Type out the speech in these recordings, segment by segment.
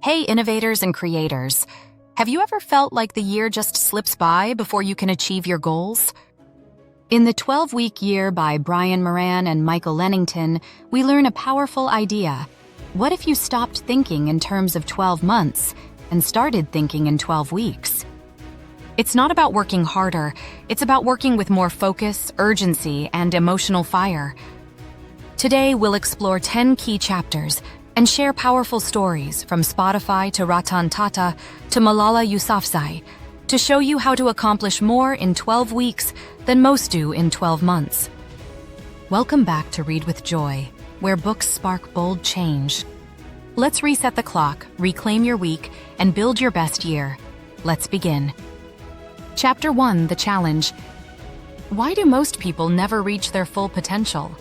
Hey, innovators and creators. Have you ever felt like the year just slips by before you can achieve your goals? In The 12-Week Year by Brian Moran and Michael Lennington, we learn a powerful idea. What if you stopped thinking in terms of 12 months and started thinking in 12 weeks? It's not about working harder, it's about working with more focus, urgency, and emotional fire. Today, we'll explore 10 key chapters and share powerful stories from Spotify to Ratan Tata to Malala Yousafzai to show you how to accomplish more in 12 weeks than most do in 12 months. Welcome back to Read with Joy, where books spark bold change. Let's reset the clock, reclaim your week, and build your best year. Let's begin. Chapter 1, The Challenge. Why do most people never reach their full potential?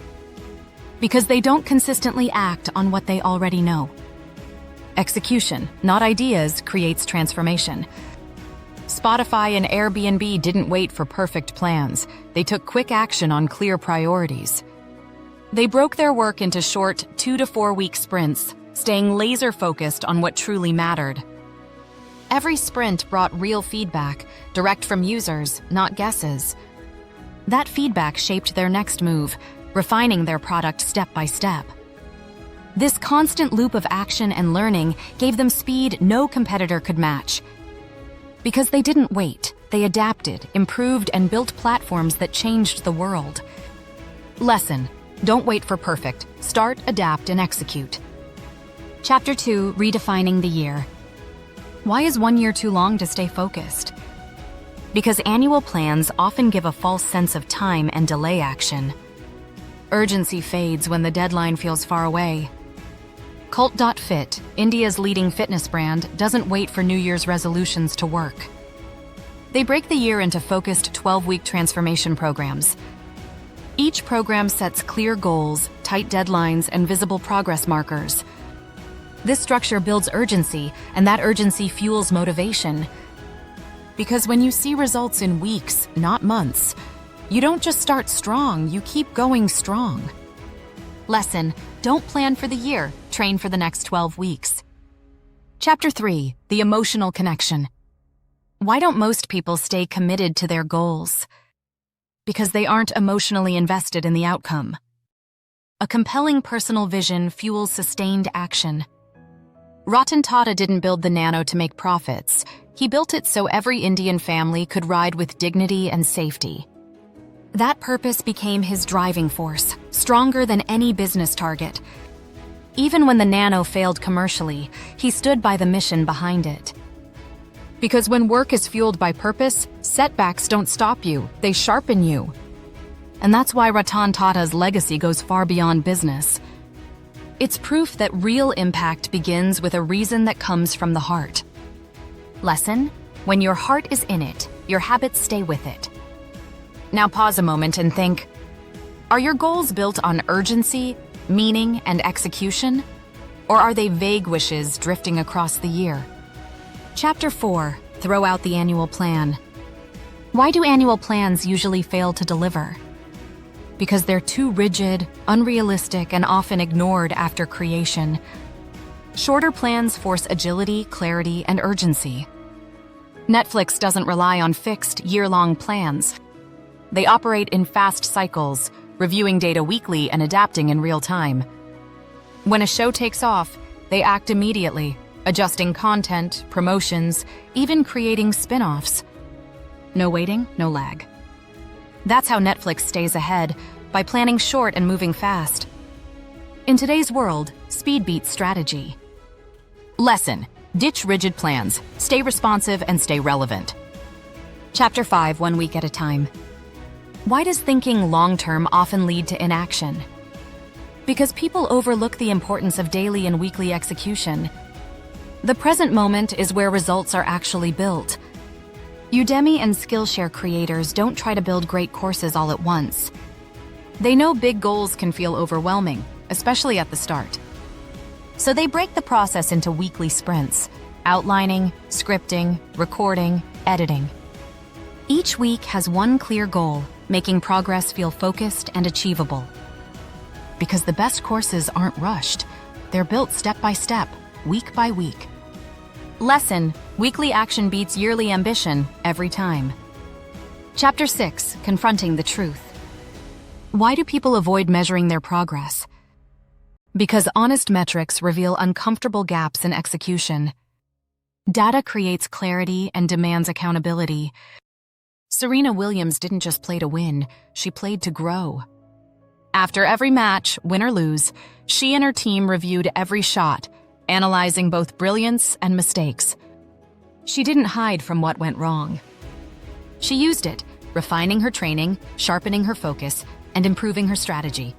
Because they don't consistently act on what they already know. Execution, not ideas, creates transformation. Spotify and Airbnb didn't wait for perfect plans. They took quick action on clear priorities. They broke their work into short 2 to 4 week sprints, staying laser-focused on what truly mattered. Every sprint brought real feedback, direct from users, not guesses. That feedback shaped their next move, refining their product step by step. This constant loop of action and learning gave them speed no competitor could match. Because they didn't wait, they adapted, improved, and built platforms that changed the world. Lesson: don't wait for perfect. Start, adapt, and execute. Chapter 2, Redefining the Year. Why is 1 year too long to stay focused? Because annual plans often give a false sense of time and delay action. Urgency fades when the deadline feels far away. Cult.fit, India's leading fitness brand, doesn't wait for New Year's resolutions to work. They break the year into focused 12-week transformation programs. Each program sets clear goals, tight deadlines, and visible progress markers. This structure builds urgency, and that urgency fuels motivation. Because when you see results in weeks, not months, you don't just start strong, you keep going strong. Lesson: don't plan for the year, train for the next 12 weeks. Chapter 3, The Emotional Connection. Why don't most people stay committed to their goals? Because they aren't emotionally invested in the outcome. A compelling personal vision fuels sustained action. Ratan Tata didn't build the Nano to make profits. He built it so every Indian family could ride with dignity and safety. That purpose became his driving force, stronger than any business target. Even when the Nano failed commercially, he stood by the mission behind it. Because when work is fueled by purpose, setbacks don't stop you, they sharpen you. And that's why Ratan Tata's legacy goes far beyond business. It's proof that real impact begins with a reason that comes from the heart. Lesson: when your heart is in it, your habits stay with it. Now pause a moment and think, are your goals built on urgency, meaning, and execution? Or are they vague wishes drifting across the year? Chapter 4, Throw out the annual plan. Why do annual plans usually fail to deliver? Because they're too rigid, unrealistic, and often ignored after creation. Shorter plans force agility, clarity, and urgency. Netflix doesn't rely on fixed, year-long plans. They operate in fast cycles, reviewing data weekly and adapting in real time. When a show takes off, they act immediately, adjusting content, promotions, even creating spin-offs. No waiting, no lag. That's how Netflix stays ahead, by planning short and moving fast. In today's world, speed beats strategy. Lesson: ditch rigid plans, stay responsive, and stay relevant. Chapter 5, 1 week at a time. Why does thinking long-term often lead to inaction? Because people overlook the importance of daily and weekly execution. The present moment is where results are actually built. Udemy and Skillshare creators don't try to build great courses all at once. They know big goals can feel overwhelming, especially at the start. So they break the process into weekly sprints: outlining, scripting, recording, editing. Each week has one clear goal: making progress feel focused and achievable. Because the best courses aren't rushed, they're built step by step, week by week. Lesson: weekly action beats yearly ambition every time. Chapter 6: Confronting the Truth. Why do people avoid measuring their progress? Because honest metrics reveal uncomfortable gaps in execution. Data creates clarity and demands accountability. Serena Williams didn't just play to win, she played to grow. After every match, win or lose, she and her team reviewed every shot, analyzing both brilliance and mistakes. She didn't hide from what went wrong. She used it, refining her training, sharpening her focus, and improving her strategy.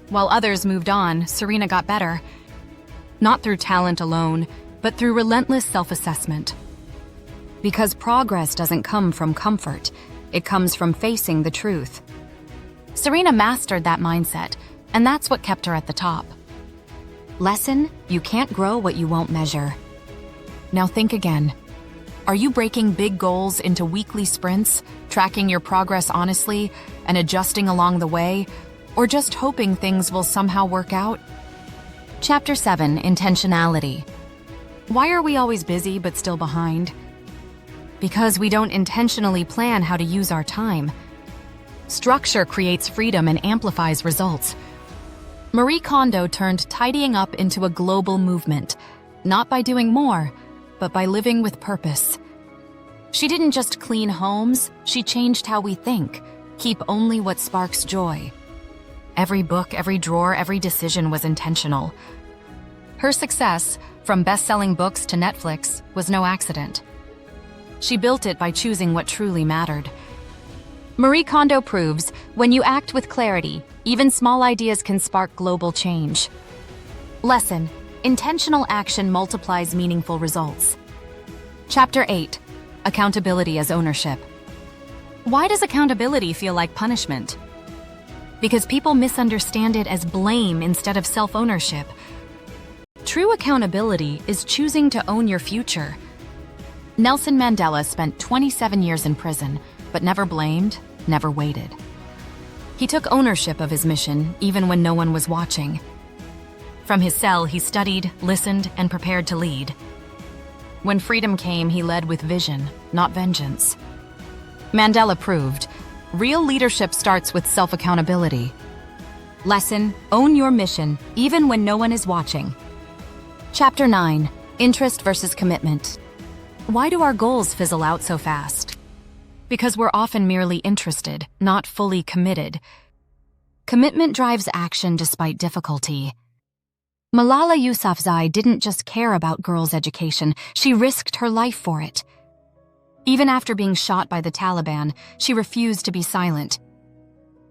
While others moved on, Serena got better. Not through talent alone, but through relentless self-assessment. Because progress doesn't come from comfort, it comes from facing the truth. Serena mastered that mindset, and that's what kept her at the top. Lesson: you can't grow what you won't measure. Now think again. Are you breaking big goals into weekly sprints, tracking your progress honestly, and adjusting along the way, or just hoping things will somehow work out? Chapter 7: Intentionality. Why are we always busy but still behind? Because we don't intentionally plan how to use our time. Structure creates freedom and amplifies results. Marie Kondo turned tidying up into a global movement, not by doing more, but by living with purpose. She didn't just clean homes, she changed how we think. Keep only what sparks joy. Every book, every drawer, every decision was intentional. Her success, from best-selling books to Netflix, was no accident. She built it by choosing what truly mattered. Marie Kondo proves, when you act with clarity, even small ideas can spark global change. Lesson: intentional action multiplies meaningful results. Chapter 8: Accountability as ownership. Why does accountability feel like punishment? Because people misunderstand it as blame instead of self-ownership. True accountability is choosing to own your future. Nelson Mandela spent 27 years in prison, but never blamed, never waited. He took ownership of his mission, even when no one was watching. From his cell, he studied, listened, and prepared to lead. When freedom came, he led with vision, not vengeance. Mandela proved, real leadership starts with self-accountability. Lesson: own your mission, even when no one is watching. Chapter 9: Interest versus Commitment. Why do our goals fizzle out so fast? Because we're often merely interested, not fully committed. Commitment drives action despite difficulty. Malala Yousafzai didn't just care about girls' education, she risked her life for it. Even after being shot by the Taliban, she refused to be silent.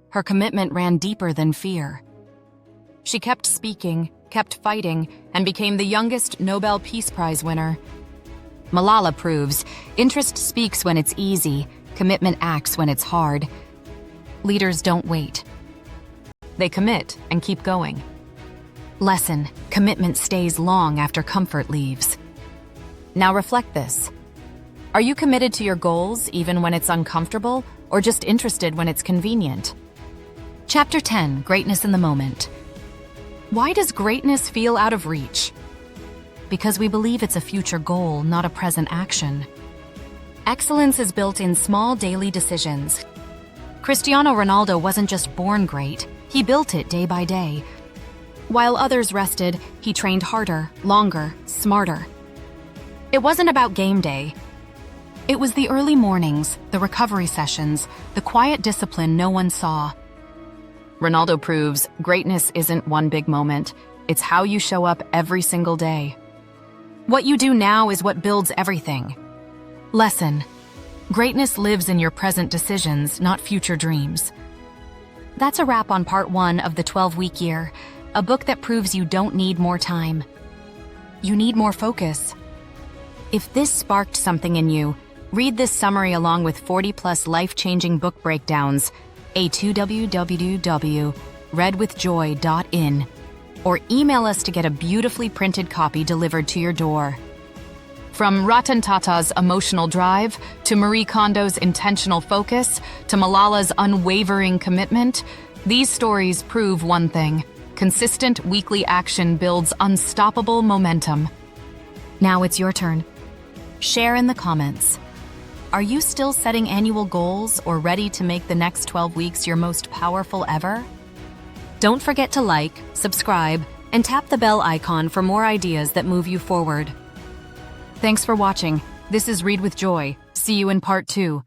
Her commitment ran deeper than fear. She kept speaking, kept fighting, and became the youngest Nobel Peace Prize winner. Malala proves, interest speaks when it's easy, commitment acts when it's hard. Leaders don't wait. They commit and keep going. Lesson: commitment stays long after comfort leaves. Now reflect this. Are you committed to your goals even when it's uncomfortable, or just interested when it's convenient? Chapter 10: Greatness in the Moment. Why does greatness feel out of reach? Because we believe it's a future goal, not a present action. Excellence is built in small daily decisions. Cristiano Ronaldo wasn't just born great, he built it day by day. While others rested, he trained harder, longer, smarter. It wasn't about game day. It was the early mornings, the recovery sessions, the quiet discipline no one saw. Ronaldo proves greatness isn't one big moment, it's how you show up every single day. What you do now is what builds everything. Lesson: greatness lives in your present decisions, not future dreams. That's a wrap on Part 1 of the 12-week year, a book that proves you don't need more time. You need more focus. If this sparked something in you, read this summary along with 40+ life-changing book breakdowns, a2www.redwithjoy.in, or email us to get a beautifully printed copy delivered to your door. From Ratan Tata's emotional drive, to Marie Kondo's intentional focus, to Malala's unwavering commitment, these stories prove one thing: consistent weekly action builds unstoppable momentum. Now it's your turn. Share in the comments. Are you still setting annual goals or ready to make the next 12 weeks your most powerful ever? Don't forget to like, subscribe, and tap the bell icon for more ideas that move you forward. Thanks for watching. This is Read with Joy. See you in part 2.